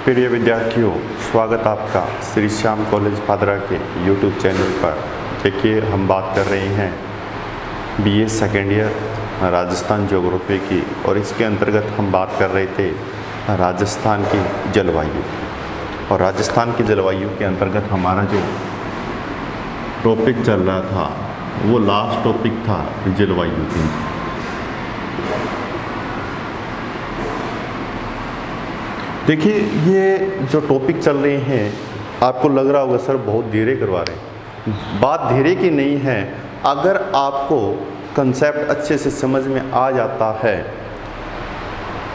प्रिय विद्यार्थियों, स्वागत आपका श्री श्याम कॉलेज पादरा के YouTube चैनल पर। देखिए, हम बात कर रहे हैं BA second year Rajasthan geography की, और इसके अंतर्गत हम बात कर रहे थे राजस्थान की जलवायु। और राजस्थान की जलवायु के अंतर्गत हमारा जो टॉपिक चल रहा था वो लास्ट टॉपिक था जलवायु की। देखिए, ये जो टॉपिक चल रहे हैं, आपको लग रहा होगा सर बहुत धीरे करवा रहे हैं। बात धीरे की नहीं है। अगर आपको कंसेप्ट अच्छे से समझ में आ जाता है,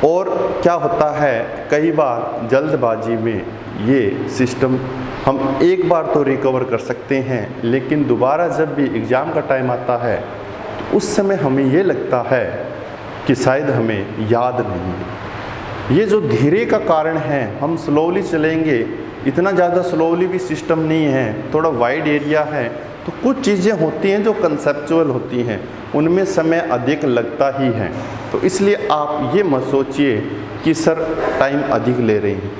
और क्या होता है कई बार जल्दबाजी में ये सिस्टम हम एक बार तो रिकवर कर सकते हैं, लेकिन दोबारा जब भी एग्ज़ाम का टाइम आता है तो उस समय हमें ये लगता है कि शायद हमें याद नहीं है। ये जो धीरे का कारण है, हम स्लोली चलेंगे, इतना ज़्यादा स्लोली भी सिस्टम नहीं है, थोड़ा वाइड एरिया है, तो कुछ चीज़ें होती हैं जो कंसेप्चुअल होती हैं, उनमें समय अधिक लगता ही है। तो इसलिए आप ये मत सोचिए कि सर टाइम अधिक ले रहे हैं।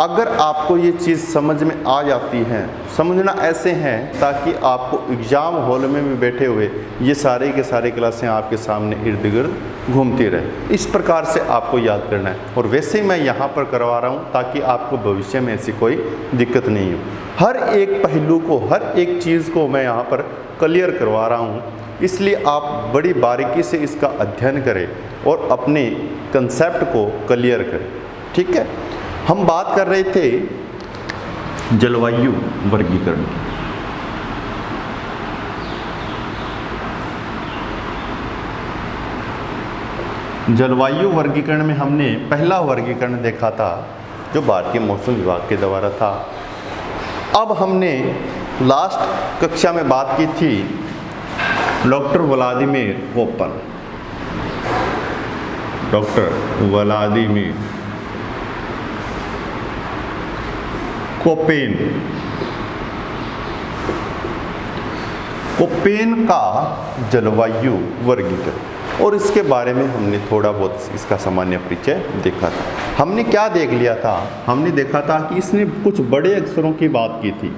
अगर आपको ये चीज़ समझ में आ जाती है, समझना ऐसे हैं ताकि आपको एग्ज़ाम हॉल में भी बैठे हुए ये सारे के सारे क्लासें आपके सामने इर्द गिर्द घूमती रहे। इस प्रकार से आपको याद करना है, और वैसे ही मैं यहाँ पर करवा रहा हूँ ताकि आपको भविष्य में ऐसी कोई दिक्कत नहीं हो। हर एक पहलू को, हर एक चीज़ को मैं यहाँ पर क्लियर करवा रहा हूँ, इसलिए आप बड़ी बारीकी से इसका अध्ययन करें और अपने कंसेप्ट को क्लियर करें। ठीक है, हम बात कर रहे थे जलवायु वर्गीकरण की। जलवायु वर्गीकरण में हमने पहला वर्गीकरण देखा था जो भारतीय मौसम विभाग के द्वारा था। अब हमने लास्ट कक्षा में बात की थी doctor Vladimir Koppen. Doctor Vladimir Koppen का जलवायु वर्गीकरण, और इसके बारे में हमने थोड़ा बहुत इसका सामान्य परिचय देखा था। हमने क्या देख लिया था? हमने देखा था कि इसने कुछ बड़े अक्षरों की बात की थी।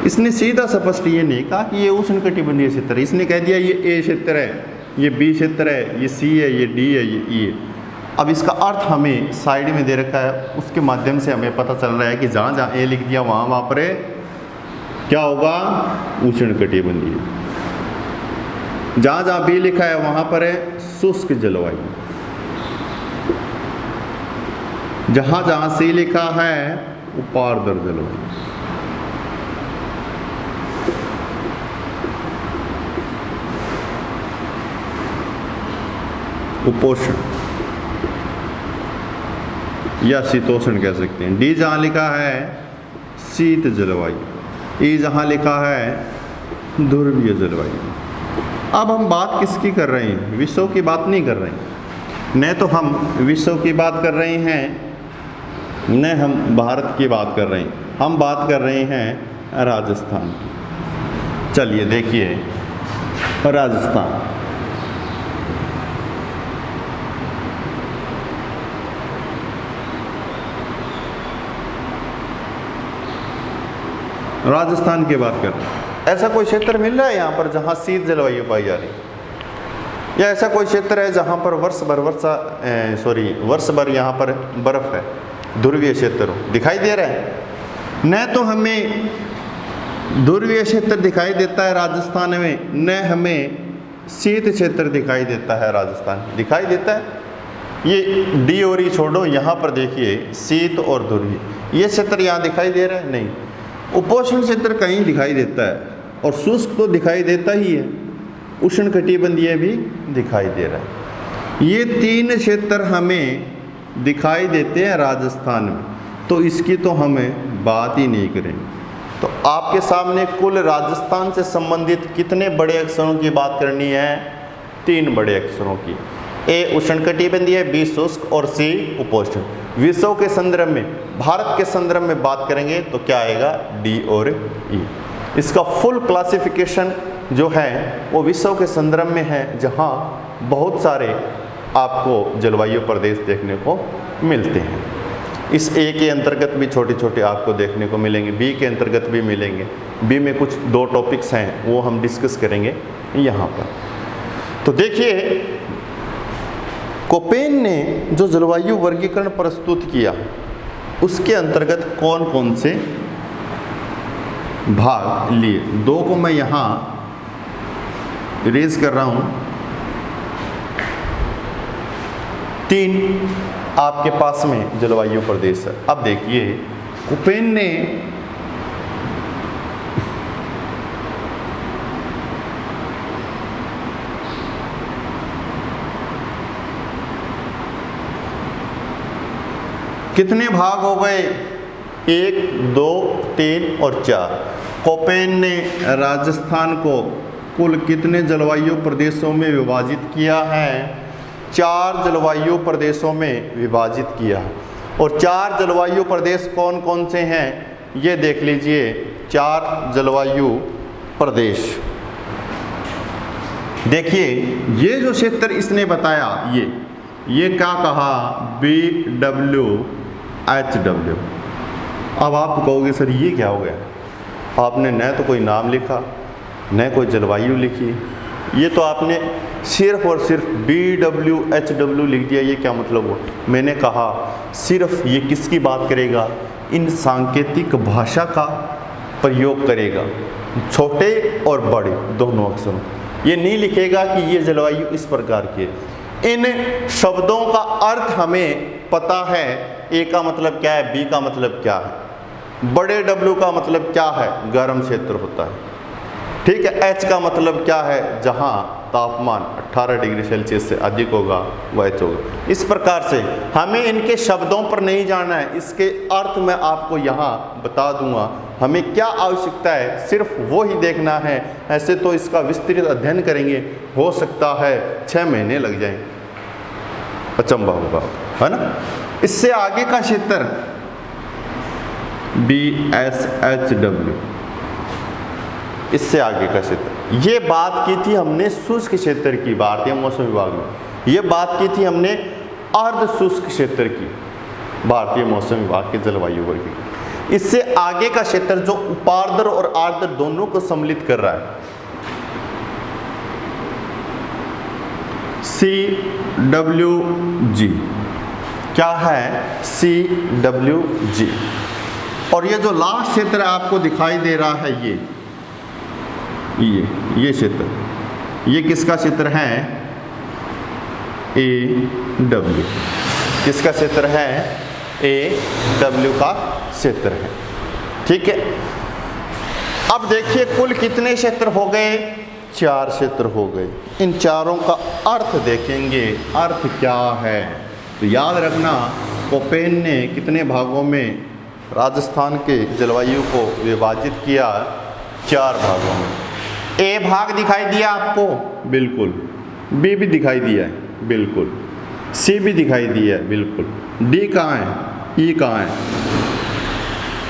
इसने सीधा स्पष्ट ये नहीं कहा कि ये उष्णकटिबंधीय क्षेत्र है। इसने कह दिया ये ए क्षेत्र है, ये बी क्षेत्र है, ये सी है, ये डी है, ये ई है। अब इसका अर्थ हमें साइड में दे रखा है, उसके माध्यम से हमें पता चल रहा है कि जहाँ जहाँ ए लिख दिया वहाँ पर क्या होगा? उष्णकटिबंधीय। जहाँ जहाँ बी लिखा है वहाँ पर है शुष्क जलवायु। जहाँ जहाँ सी लिखा है उपार्द्र जलवायु। उपोष्ण या शीतोष्ण कह सकते हैं। डी जहाँ लिखा है शीत जलवायु, ई जहाँ लिखा है ध्रुवीय जलवायु। अब हम बात किसकी कर रहे हैं? विश्व की बात नहीं कर रहे हैं। न तो हम विश्व की बात कर रहे हैं, न हम भारत की बात कर रहे हैं। हम बात कर रहे हैं राजस्थान की। चलिए देखिए, राजस्थान। राजस्थान की बात कर रहे हैं। ऐसा कोई क्षेत्र मिल रहा है यहाँ पर जहाँ शीत जलवायु पाई जा रही है? या ऐसा कोई क्षेत्र है जहाँ पर वर्ष भर यहाँ पर बर्फ है, ध्रुवीय क्षेत्र हो? दिखाई दे रहा है? न तो हमें ध्रुवीय क्षेत्र दिखाई देता है राजस्थान में, न हमें शीत क्षेत्र दिखाई देता है राजस्थान। दिखाई देता है? ये डी और ई छोड़ो, यहाँ पर देखिए शीत और ध्रुवीय, ये क्षेत्र यहाँ दिखाई दे रहा है? नहीं। उपोष्ण क्षेत्र कहीं दिखाई देता है, और शुष्क तो दिखाई देता ही है, उष्णकटिबंधीय भी दिखाई दे रहा है। ये तीन क्षेत्र हमें दिखाई देते हैं राजस्थान में, तो इसकी तो हमें बात ही नहीं करेंगे। तो आपके सामने कुल राजस्थान से संबंधित कितने बड़े अक्षरों की बात करनी है? 3 बड़े अक्षरों की। ए उष्णकटिबंधीय, बी शुष्क और सी उपोष्ण। विश्व के संदर्भ में, भारत के संदर्भ में बात करेंगे तो क्या आएगा? डी और ई। इसका फुल क्लासिफिकेशन जो है वो विश्व के संदर्भ में है, जहाँ बहुत सारे आपको जलवायु प्रदेश देखने को मिलते हैं। इस ए के अंतर्गत भी छोटे छोटे आपको देखने को मिलेंगे, बी के अंतर्गत भी मिलेंगे। बी में कुछ 2 टॉपिक्स हैं वो हम डिस्कस करेंगे यहाँ पर। तो देखिए, कोपेन ने जो जलवायु वर्गीकरण प्रस्तुत किया उसके अंतर्गत कौन कौन से भाग लिए। 2 को मैं यहाँ इरेज कर रहा हूँ, 3 आपके पास में जलवायु प्रदेश है। अब देखिए, कोपेन ने कितने भाग हो गए, 1, 2, 3 और 4। कोपेन ने राजस्थान को कुल कितने जलवायु प्रदेशों में विभाजित किया है? 4 जलवायु प्रदेशों में विभाजित किया है। और 4 जलवायु प्रदेश कौन कौन से हैं ये देख लीजिए। 4 जलवायु प्रदेश देखिए, ये जो क्षेत्र इसने बताया, ये क्या कहा, BWHW। अब आप कहोगे सर ये क्या हो गया, आपने न तो कोई नाम लिखा न कोई जलवायु लिखी, ये तो आपने सिर्फ और सिर्फ BWHW लिख दिया, ये क्या मतलब हुआ? मैंने कहा सिर्फ ये किसकी बात करेगा, इन सांकेतिक भाषा का प्रयोग करेगा, छोटे और बड़े दोनों अक्षरों। ये नहीं लिखेगा कि ये जलवायु इस प्रकार की है। इन शब्दों का अर्थ हमें पता है, ए का मतलब क्या है, बी का मतलब क्या है, बड़े W का मतलब क्या है, गर्म क्षेत्र होता है, ठीक है। H का मतलब क्या है, जहाँ तापमान 18 डिग्री सेल्सियस से अधिक होगा वह H होगा। इस प्रकार से हमें इनके शब्दों पर नहीं जाना है, इसके अर्थ मैं आपको यहाँ बता दूंगा। हमें क्या आवश्यकता है, सिर्फ वो ही देखना है। ऐसे तो इसका विस्तृत अध्ययन करेंगे, हो सकता है 6 महीने लग जाएं, अचंभा होगा, है ना। इससे आगे का क्षेत्र BSHW, इससे आगे का क्षेत्र, ये बात की थी हमने शुष्क क्षेत्र की, भारतीय मौसम विभाग में। ये बात की थी हमने अर्ध शुष्क क्षेत्र की, भारतीय मौसम विभाग के जलवायु वर्ग की। इससे आगे का क्षेत्र जो उपार्द्र और आर्द्र दोनों को सम्मिलित कर रहा है, CWG, क्या है, CWG। और ये जो लास्ट क्षेत्र आपको दिखाई दे रहा है, ये क्षेत्र, ये किसका क्षेत्र है, AW। किसका क्षेत्र है, AW का क्षेत्र है, ठीक है। अब देखिए कुल कितने क्षेत्र हो गए, 4 क्षेत्र हो गए। इन चारों का अर्थ देखेंगे, अर्थ क्या है। तो याद रखना, कोपेन ने कितने भागों में राजस्थान के जलवायु को विभाजित किया, 4 भागों में। ए भाग दिखाई दिया आपको, बिल्कुल। बी भी दिखाई दिया है, बिल्कुल। सी भी दिखाई दिया है, बिल्कुल। डी कहाँ है, ई कहाँ है,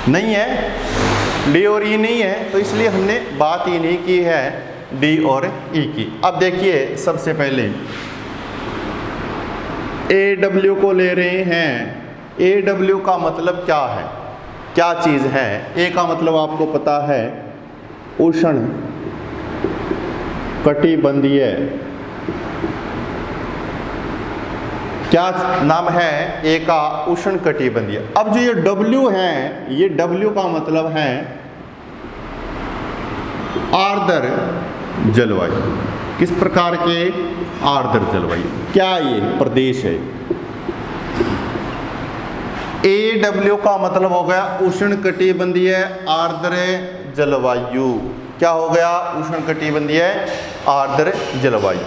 नहीं है, डी और ई नहीं है, तो इसलिए हमने बात ही नहीं की है डी और ई की। अब देखिए, सबसे पहले AW को ले रहे हैं। AW का मतलब क्या है, क्या चीज़ है। ए का मतलब आपको पता है, उष्ण कटिबंधीय, क्या नाम है ए का, उष्ण कटिबंधीय। अब जो ये W है, ये W का मतलब है आर्द्र जलवायु। किस प्रकार के, आर्द्र जलवायु। क्या ये प्रदेश है। AW का मतलब हो गया उष्ण कटिबंधीय आर्द्र जलवायु। क्या हो गया, उष्ण कटिबंधीय आर्द्र जलवायु।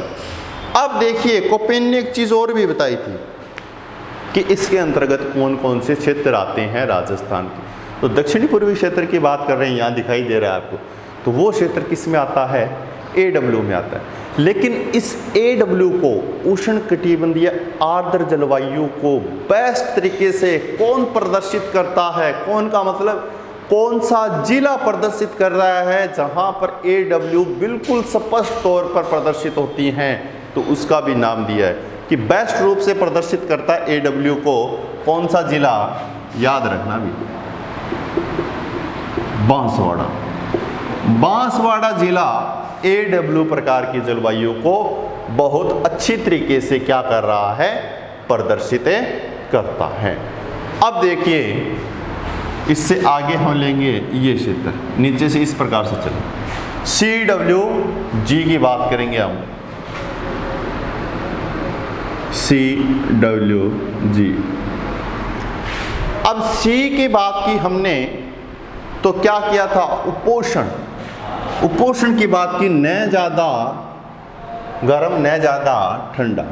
अब देखिए, कोपेन ने एक चीज़ और भी बताई थी कि इसके अंतर्गत कौन कौन से क्षेत्र आते हैं राजस्थान के। तो दक्षिणी पूर्वी क्षेत्र की बात कर रहे हैं, यहाँ दिखाई दे रहा है आपको। तो वो क्षेत्र किस में आता है, AW में आता है। लेकिन इस AW को, उष्ण कटिबंधीय आर्द्र जलवायु को बेस्ट तरीके से कौन प्रदर्शित करता है, कौन का मतलब कौन सा जिला प्रदर्शित कर रहा है, जहां पर AW बिल्कुल स्पष्ट तौर पर प्रदर्शित होती हैं, तो उसका भी नाम दिया है कि बेस्ट रूप से प्रदर्शित करता है AW को कौन सा जिला, याद रखना भी, बांसवाड़ा। बांसवाड़ा जिला AW प्रकार की जलवायु को बहुत अच्छी तरीके से क्या कर रहा है, प्रदर्शित करता है। अब देखिए इससे आगे हम लेंगे ये क्षेत्र, नीचे से इस प्रकार से चलें, CWG की बात करेंगे हम, CWG। अब C की बात की हमने तो क्या किया था, उपोष्ण, उपोष्ण की बात की, न ज़्यादा गर्म न ज़्यादा ठंडा,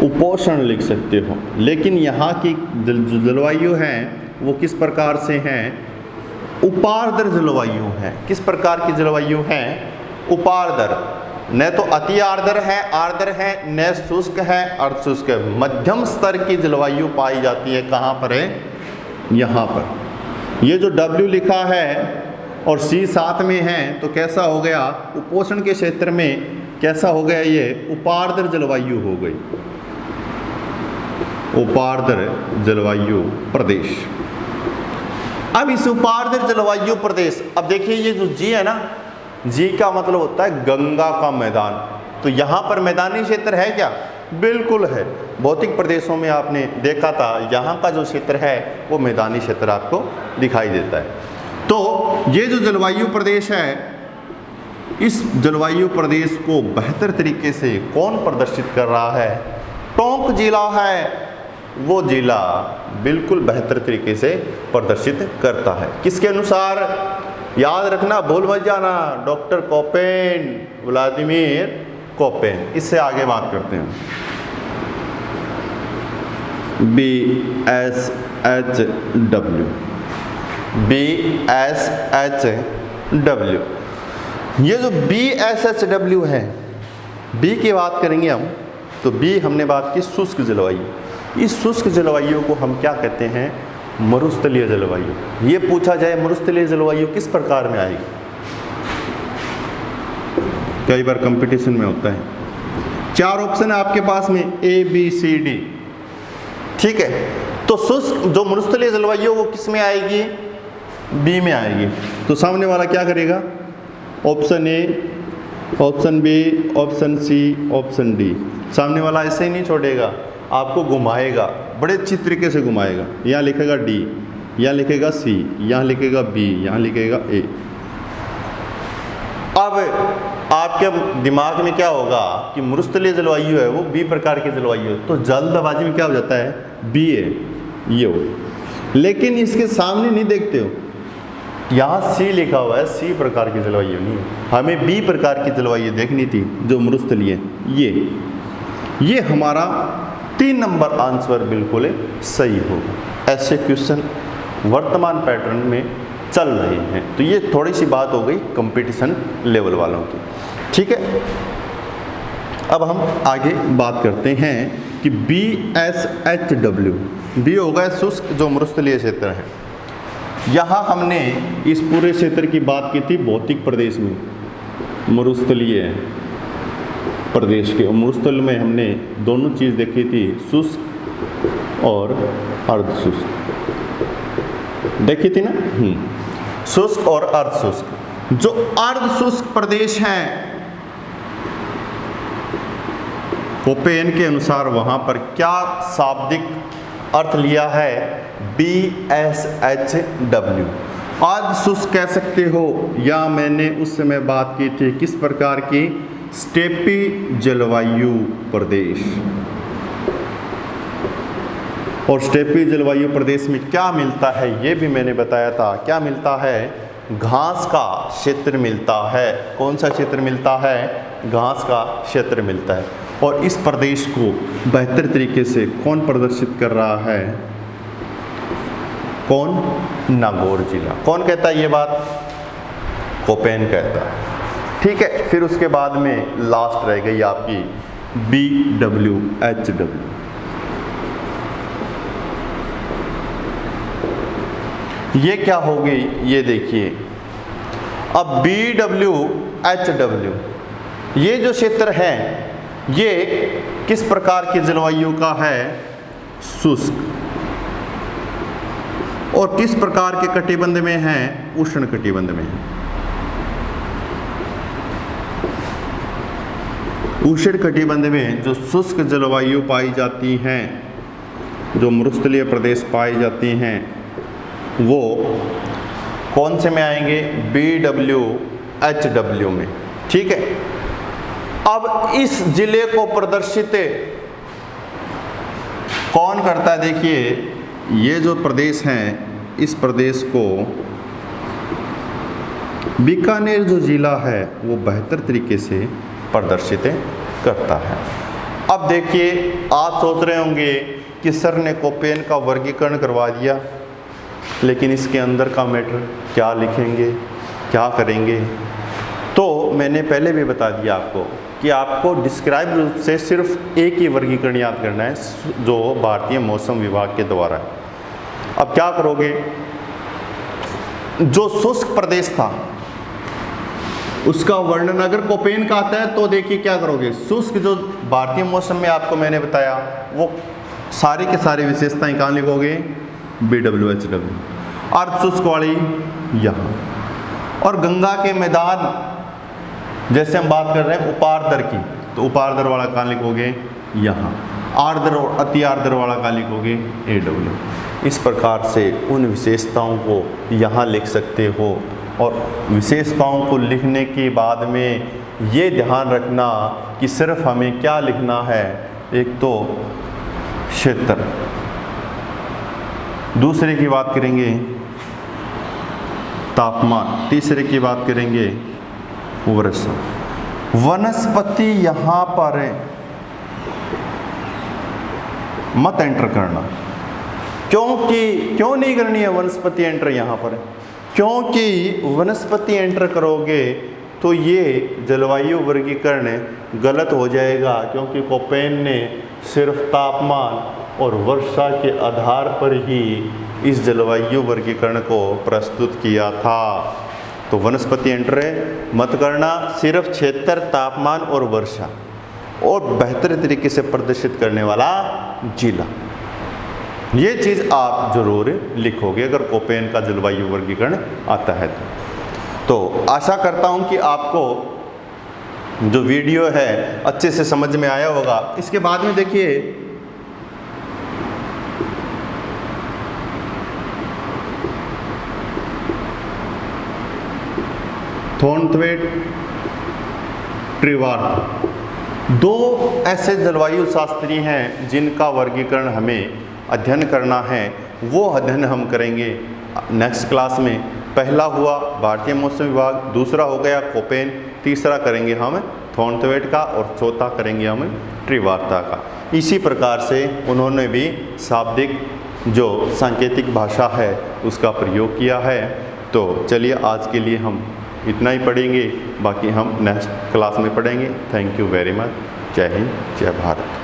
उपोष्ण लिख सकते हो। लेकिन यहाँ की जलवायु है वो किस प्रकार से हैं, उपार्द्र जलवायु है। किस प्रकार की जलवायु है, उपार्द्र, न तो अति आर्द्र है, न शुष्क है, अर्धशुष्क है, मध्यम स्तर की जलवायु पाई जाती है। कहाँ पर है, यहाँ पर। ये जो W लिखा है और C साथ में है तो कैसा हो गया, उपोष्ण के क्षेत्र में कैसा हो गया, ये उपार्द्र जलवायु हो गई, उपार्द्र जलवायु प्रदेश। अब इस उपार्द्र जलवायु प्रदेश, अब देखिए ये जो जी है ना, जी का मतलब होता है गंगा का मैदान। तो यहाँ पर मैदानी क्षेत्र है क्या, बिल्कुल है। भौतिक प्रदेशों में आपने देखा था यहाँ का जो क्षेत्र है वो मैदानी क्षेत्र आपको दिखाई देता है। तो ये जो जलवायु प्रदेश है, इस जलवायु प्रदेश को बेहतर तरीके से कौन प्रदर्शित कर रहा है, टोंक जिला है, वो जिला बिल्कुल बेहतर तरीके से प्रदर्शित करता है। किसके अनुसार, याद रखना, भूल मत जाना, डॉक्टर कोपेन, व्लादिमीर कोपेन। इससे आगे बात करते हैं, BSHW। ये जो BSHW है, बी की बात करेंगे हम, तो बी हमने बात की शुष्क जलवायु। इस शुष्क जलवायु को हम क्या कहते हैं, मरुस्थलीय जलवायु। ये पूछा जाए मरुस्थलीय जलवायु किस प्रकार में आएगी, कई बार कंपटीशन में होता है। 4 ऑप्शन है आपके पास में, ABCD, ठीक है। तो शुष्क जो मरुस्थलीय जलवायु वो किस में आएगी, बी में आएगी। तो सामने वाला क्या करेगा, option A, option B, option C, option D। सामने वाला ऐसे ही नहीं छोड़ेगा, आपको घुमाएगा, बड़े अच्छी तरीके से घुमाएगा। यहाँ लिखेगा D, यहाँ लिखेगा C, यहाँ लिखेगा B, यहाँ लिखेगा A। अब आपके दिमाग में क्या होगा कि मरुस्थलीय जलवायु है वो बी प्रकार की जलवायु है, तो जल्दबाजी में क्या हो जाता है, बी है, ये हो। लेकिन इसके सामने नहीं देखते हो, यहाँ सी लिखा हुआ है, सी प्रकार की जलवायु नहीं है, हमें बी प्रकार की जलवायु देखनी थी जो मरुस्थलीय है। ये हमारा 3 नंबर आंसर बिल्कुल सही होगा। ऐसे क्वेश्चन वर्तमान पैटर्न में चल रहे हैं। तो ये थोड़ी सी बात हो गई कंपटीशन लेवल वालों की, ठीक है। अब हम आगे बात करते हैं कि BSHW, बी होगा शुष्क जो मरुस्थलीय क्षेत्र है। यहाँ हमने इस पूरे क्षेत्र की बात की थी भौतिक प्रदेश में, मरुस्थलीय प्रदेश के। मरुस्थल में हमने दोनों चीज़ देखी थी, शुष्क और अर्धशुष्क देखी थी ना, शुष्क और अर्धशुष्क। जो अर्धशुष्क प्रदेश हैं, कोपेन के अनुसार वहाँ पर क्या शाब्दिक अर्थ लिया है, BSHW, अर्धशुष्क कह सकते हो, या मैंने उस समय बात की थी किस प्रकार की, स्टेपी जलवायु प्रदेश। और स्टेपी जलवायु प्रदेश में क्या मिलता है ये भी मैंने बताया था, क्या मिलता है, घास का क्षेत्र मिलता है। कौन सा क्षेत्र मिलता है, घास का क्षेत्र मिलता है। और इस प्रदेश को बेहतर तरीके से कौन प्रदर्शित कर रहा है, कौन, नागौर जिला। कौन कहता है ये बात, कोपेन कहता है, ठीक है। फिर उसके बाद में लास्ट रह गई आपकी BWHW। ये क्या हो गई, ये देखिए। अब BWHW, ये जो क्षेत्र है ये किस प्रकार की जलवायु का है? शुष्क। और किस प्रकार के कटिबंध में है? उष्ण कटिबंध में है। उष्ण कटिबंध में जो शुष्क जलवायु पाई जाती हैं, जो मरुस्थलीय प्रदेश पाई जाती हैं, वो कौन से में आएंगे? BWHW में। ठीक है। अब इस जिले को प्रदर्शित कौन करता है? देखिए, ये जो प्रदेश हैं, इस प्रदेश को बीकानेर जो जिला है वो बेहतर तरीके से प्रदर्शित करता है। अब देखिए, आप सोच रहे होंगे कि सर ने कोपेन का वर्गीकरण करवा दिया, लेकिन इसके अंदर का मैटर क्या लिखेंगे, क्या करेंगे? तो मैंने पहले भी बता दिया आपको कि आपको डिस्क्राइब रूप से सिर्फ एक ही वर्गीकरण याद करना है, जो भारतीय मौसम विभाग के द्वारा है। अब क्या करोगे? जो शुष्क प्रदेश था उसका वर्णन अगर कोपेन का आता है तो देखिए क्या करोगे? शुष्क जो भारतीय मौसम में आपको मैंने बताया, वो सारे के सारे विशेषताएं कहाँ लिखोगे? BWHW। अर्ध शुष्क वाली यहाँ। और गंगा के मैदान, जैसे हम बात कर रहे हैं उपार्द्र की, तो उपार्द्र वाला कहाँ लिखोगे? यहाँ। आर्द्र और अति आर्द्र वाला कहाँ लिखोगे? AW। इस प्रकार से उन विशेषताओं को यहाँ लिख सकते हो। और विशेषताओं को लिखने के बाद में ये ध्यान रखना कि सिर्फ हमें क्या लिखना है? एक तो क्षेत्र, दूसरे की बात करेंगे तापमान, तीसरे की बात करेंगे वर्षा। वनस्पति यहाँ पर मत एंटर करना, क्यों नहीं करनी है वनस्पति एंटर यहाँ पर? क्योंकि वनस्पति एंटर करोगे तो ये जलवायु वर्गीकरण गलत हो जाएगा, क्योंकि कोपेन ने सिर्फ तापमान और वर्षा के आधार पर ही इस जलवायु वर्गीकरण को प्रस्तुत किया था। तो वनस्पति एंटर मत करना, सिर्फ क्षेत्र, तापमान और वर्षा, और बेहतर तरीके से प्रदर्शित करने वाला जिला। ये चीज़ आप जरूर लिखोगे अगर कोपेन का जलवायु वर्गीकरण आता है तो आशा करता हूँ कि आपको जो वीडियो है अच्छे से समझ में आया होगा। इसके बाद में देखिए, थॉर्नथवेट, ट्रिवार्थ, दो ऐसे जलवायु शास्त्री हैं जिनका वर्गीकरण हमें अध्ययन करना है। वो अध्ययन हम करेंगे नेक्स्ट क्लास में। पहला हुआ भारतीय मौसम विभाग, दूसरा हो गया कोपेन, तीसरा करेंगे हम थॉर्नथवेट का, और चौथा करेंगे हम ट्रिवार्था का। इसी प्रकार से उन्होंने भी शाब्दिक जो सांकेतिक भाषा है उसका प्रयोग किया है। तो चलिए आज के लिए हम इतना ही पढ़ेंगे, बाकी हम नेक्स्ट क्लास में पढ़ेंगे। Thank you very much. जय हिंद, जय भारत।